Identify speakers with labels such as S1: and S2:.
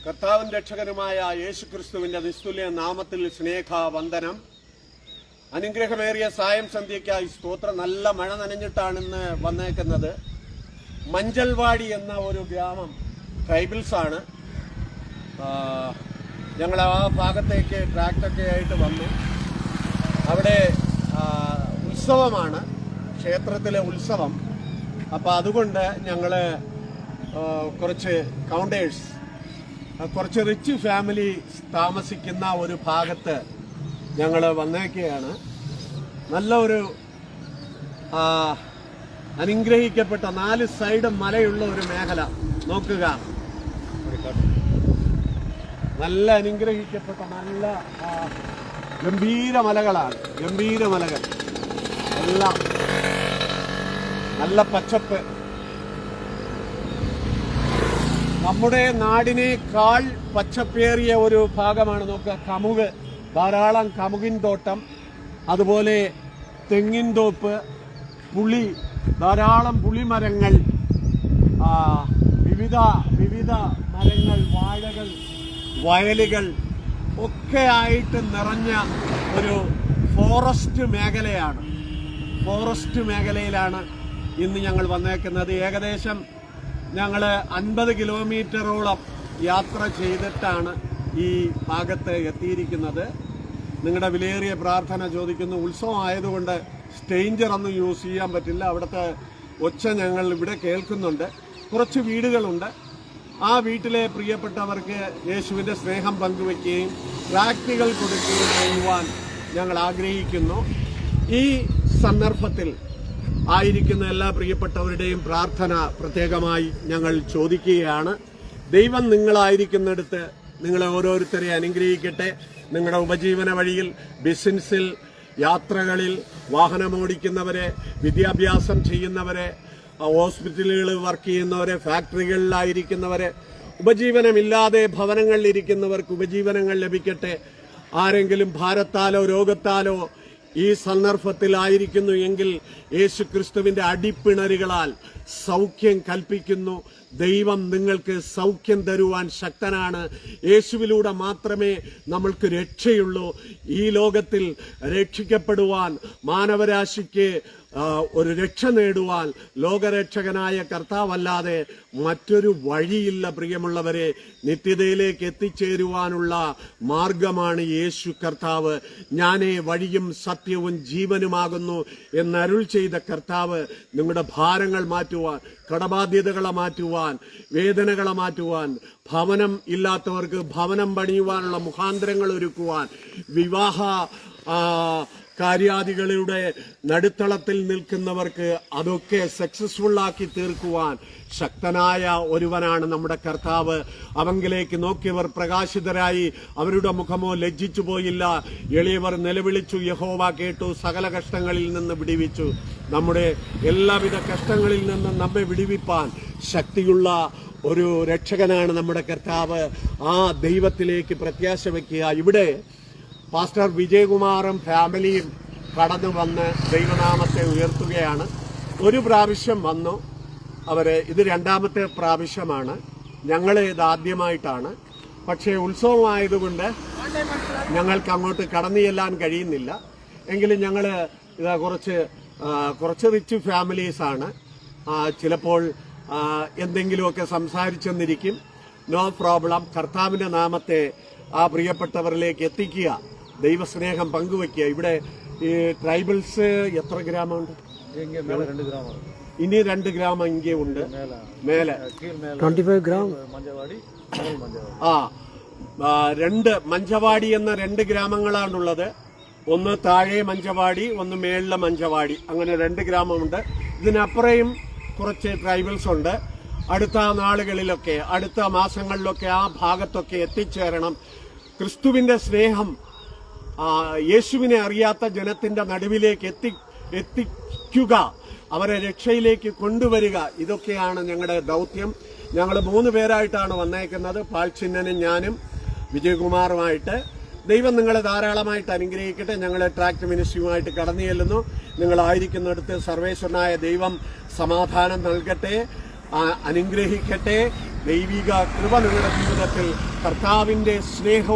S1: കർത്താവും രക്ഷകനുമായ യേശുക്രിസ്തുവിന്റെ നിസ്തുല്യ നാമത്തിൽ സ്നേഹവന്ദനം. അനുഗ്രഹമേറിയ സായം സന്ധ്യയ്ക്കായി സ്തോത്രം. നല്ല മഴ നനഞ്ഞിട്ടാണ് ഇന്ന് വന്നേക്കുന്നത്. മഞ്ചൽവാടി എന്ന ഒരു ഗ്രാമം ട്രൈബൽസാണ്. ഞങ്ങൾ ആ ഭാഗത്തേക്ക് ട്രാക്ടൊക്കെ ആയിട്ട് വന്നു. അവിടെ ഉത്സവമാണ്, ക്ഷേത്രത്തിലെ ഉത്സവം. അപ്പോൾ അതുകൊണ്ട് ഞങ്ങൾ കുറച്ച് കൗണ്ടേഴ്സ്, കുറച്ച് റിച്ച് ഫാമിലി താമസിക്കുന്ന ഒരു ഭാഗത്ത് ഞങ്ങൾ വന്നേക്കുകയാണ്. നല്ല ഒരു അനുഗ്രഹിക്കപ്പെട്ട 4 സൈഡ് മലയുള്ള ഒരു മേഖല നോക്കുക. നല്ല അനുഗ്രഹിക്കപ്പെട്ട നല്ല ഗംഭീര മലകളാണ്. ഗംഭീര മലകൾ, എല്ലാം നല്ല പച്ചപ്പ്. നമ്മുടെ നാടിനേക്കാൾ പച്ചപ്പേറിയ ഒരു ഭാഗമാണ്. നോക്കുക, കമുക്, ധാരാളം കമുകിൻ തോട്ടം, അതുപോലെ തെങ്ങിൻ തോപ്പ്, പുളി, ധാരാളം പുളിമരങ്ങൾ, വിവിധ മരങ്ങൾ, വാഴകൾ, വയലുകൾ ഒക്കെ ആയിട്ട് നിറഞ്ഞ ഒരു ഫോറസ്റ്റ് മേഖലയാണ്. ഫോറസ്റ്റ് മേഖലയിലാണ് ഇന്ന് ഞങ്ങൾ വന്നേക്കുന്നത്. ഏകദേശം ഞങ്ങൾ 50 കിലോമീറ്ററോളം യാത്ര ചെയ്തിട്ടാണ് ഈ ഭാഗത്ത് എത്തിയിരിക്കുന്നത്. നിങ്ങളുടെ വിലയേറിയ പ്രാർത്ഥന ചോദിക്കുന്നു. ഉത്സവം ആയതുകൊണ്ട് സ്റ്റേഞ്ചർ ഒന്നും യൂസ് ചെയ്യാൻ പറ്റില്ല. അവിടുത്തെ ഒച്ച ഞങ്ങൾ ഇവിടെ കേൾക്കുന്നുണ്ട്. കുറച്ച് വീടുകളുണ്ട്. ആ വീട്ടിലെ പ്രിയപ്പെട്ടവർക്ക് യേശുവിൻ്റെ സ്നേഹം പങ്കുവയ്ക്കുകയും ട്രാക്റ്റുകൾ കൊടുക്കുകയും ചെയ്യുവാൻ ഞങ്ങൾ ആഗ്രഹിക്കുന്നു. ഈ സന്ദർഭത്തിൽ ആയിരിക്കുന്ന എല്ലാ പ്രിയപ്പെട്ടവരുടെയും പ്രാർത്ഥന പ്രത്യേകമായി ഞങ്ങൾ ചോദിക്കുകയാണ്. ദൈവം നിങ്ങളായിരിക്കുന്നിടത്ത് നിങ്ങളെ ഓരോരുത്തരെ അനുഗ്രഹിക്കട്ടെ. നിങ്ങളുടെ ഉപജീവന വഴിയിൽ, ബിസിനസ്സിൽ, യാത്രകളിൽ, വാഹനമോടിക്കുന്നവരെ, വിദ്യാഭ്യാസം ചെയ്യുന്നവരെ, ഹോസ്പിറ്റലുകളിൽ വർക്ക് ചെയ്യുന്നവരെ, ഫാക്ടറികളിലായിരിക്കുന്നവരെ, ഉപജീവനമില്ലാതെ ഭവനങ്ങളിലിരിക്കുന്നവർക്ക് ഉപജീവനങ്ങൾ ലഭിക്കട്ടെ. ആരെങ്കിലും ഭാരത്താലോ രോഗത്താലോ ഈ സന്ദർഭത്തിലായിരിക്കുന്നു എങ്കിൽ യേശുക്രിസ്തുവിന്റെ അടിപ്പിണരുകളാൽ സൗഖ്യം കൽപ്പിക്കുന്നു. ദൈവം നിങ്ങൾക്ക് സൗഖ്യം തരുവാൻ ശക്തനാണ്. യേശുവിലൂടെ മാത്രമേ നമ്മൾക്ക് രക്ഷയുള്ളൂ. ഈ ലോകത്തിൽ രക്ഷിക്കപ്പെടുവാൻ, മാനവരാശിക്ക് ഒരു രക്ഷ നേടുവാൻ ലോകരക്ഷകനായ കർത്താവല്ലാതെ മറ്റൊരു വഴിയില്ല. പ്രിയമുള്ളവരെ, നിത്യതയിലേക്ക് എത്തിച്ചേരുവാനുള്ള മാർഗമാണ് യേശു കർത്താവ്. ഞാനേ വഴിയും സത്യവും ജീവനുമാകുന്നു എന്നരുൾ ചെയ്ത കർത്താവ് നിങ്ങളുടെ ഭാരങ്ങൾ മാറ്റുവാൻ, കടബാധ്യതകളെ മാറ്റുവാൻ, വേദനകളെ മാറ്റുവാൻ, ഭവനം ഇല്ലാത്തവർക്ക് ഭവനം പണിയുവാനുള്ള മുഖാന്തരങ്ങൾ ഒരുക്കുവാൻ, വിവാഹ കാര്യാദികളുടെ നടുത്തളത്തിൽ നിൽക്കുന്നവർക്ക് അതൊക്കെ സക്സസ്ഫുള്ളാക്കി തീർക്കുവാൻ ശക്തനായ ഒരുവനാണ് നമ്മുടെ കർത്താവ്. അവങ്കിലേക്ക് നോക്കിയവർ പ്രകാശിതരായി, അവരുടെ മുഖമോ ലജ്ജിച്ചു പോയില്ല. എളിയവർ നിലവിളിച്ചു, യഹോവ കേട്ടു, സകല കഷ്ടങ്ങളിൽ നിന്ന് വിടുവിച്ചു. നമ്മുടെ എല്ലാവിധ കഷ്ടങ്ങളിൽ നിന്ന് നമ്മെ വിടുവിപ്പാൻ ശക്തിയുള്ള ഒരു രക്ഷകനാണ് നമ്മുടെ കർത്താവ്. ആ ദൈവത്തിലേക്ക് പ്രത്യാശ വയ്ക്കുക. ഇവിടെ പാസ്റ്റർ വിജയകുമാറും ഫാമിലിയും കടന്നു വന്ന് ദൈവനാമത്തെ ഉയർത്തുകയാണ്. ഒരു പ്രാവശ്യം വന്നു അവര്, ഇത് 2ാമത്തെ പ്രാവശ്യമാണ്. ഞങ്ങൾ ഇത് ആദ്യമായിട്ടാണ്. പക്ഷേ ഉത്സവമായതുകൊണ്ട് ഞങ്ങൾക്ക് അങ്ങോട്ട് കടന്നു ചെല്ലാൻ കഴിയുന്നില്ല. എങ്കിലും ഞങ്ങൾ കുറച്ച് റിച്ച് ഫാമിലീസാണ്. ചിലപ്പോൾ എന്തെങ്കിലുമൊക്കെ സംസാരിച്ചെന്നിരിക്കും. No problem. കർത്താവിന്റെ നാമത്തെ ആ പ്രിയപ്പെട്ടവരിലേക്ക് എത്തിക്കുക, ദൈവസ്നേഹം പങ്കുവയ്ക്കുക. ഇവിടെ ഈ ട്രൈബൽസ് എത്ര ഗ്രാമമുണ്ട്? ഇനി 2 ഗ്രാമം ഇங்கே ഉണ്ട്. മേലെ
S2: 25 ഗ്രാം.
S1: 2 മഞ്ചവാടി എന്ന 2 ഗ്രാമങ്ങളാണുള്ളത്. ഒന്ന് താഴെ മഞ്ചവാടി, ഒന്ന് മേളിലെ മഞ്ചവാടി. അങ്ങനെ 2 ഗ്രാമമുണ്ട്. ഇതിനപ്പുറയും കുറച്ച് ട്രൈബൽസ് ഉണ്ട്. അടുത്ത നാളുകളിലൊക്കെ, അടുത്ത മാസങ്ങളിലൊക്കെ ആ ഭാഗത്തൊക്കെ എത്തിച്ചേരണം. ക്രിസ്തുവിന്റെ സ്നേഹം യേശുവിനെ അറിയാത്ത ജനത്തിന്റെ നടുവിലേക്ക് എത്തിക്കുക, അവരെ രക്ഷയിലേക്ക് കൊണ്ടുവരിക. ഇതൊക്കെയാണ് ഞങ്ങളുടെ ദൗത്യം. ഞങ്ങൾ 3 പേരായിട്ടാണ് വന്നേക്കുന്നത്. പാൽച്ചിന്നനും ഞാനും വിജയകുമാറുമായിട്ട്. ദൈവം നിങ്ങളെ ധാരാളമായിട്ട് അനുഗ്രഹിക്കട്ടെ. ഞങ്ങൾ ട്രാക്ട് മിനിസ്ട്രിയുമായിട്ട് കടന്നു ചെല്ലുന്നു. നിങ്ങളായിരിക്കുന്നിടത്ത് സർവേശ്വരനായ ദൈവം സമാധാനം നൽകട്ടെ, അനുഗ്രഹിക്കട്ടെ. ദൈവിക കൃപ നിങ്ങളുടെ ജീവിതത്തിൽ കർത്താവിൻ്റെ സ്നേഹവും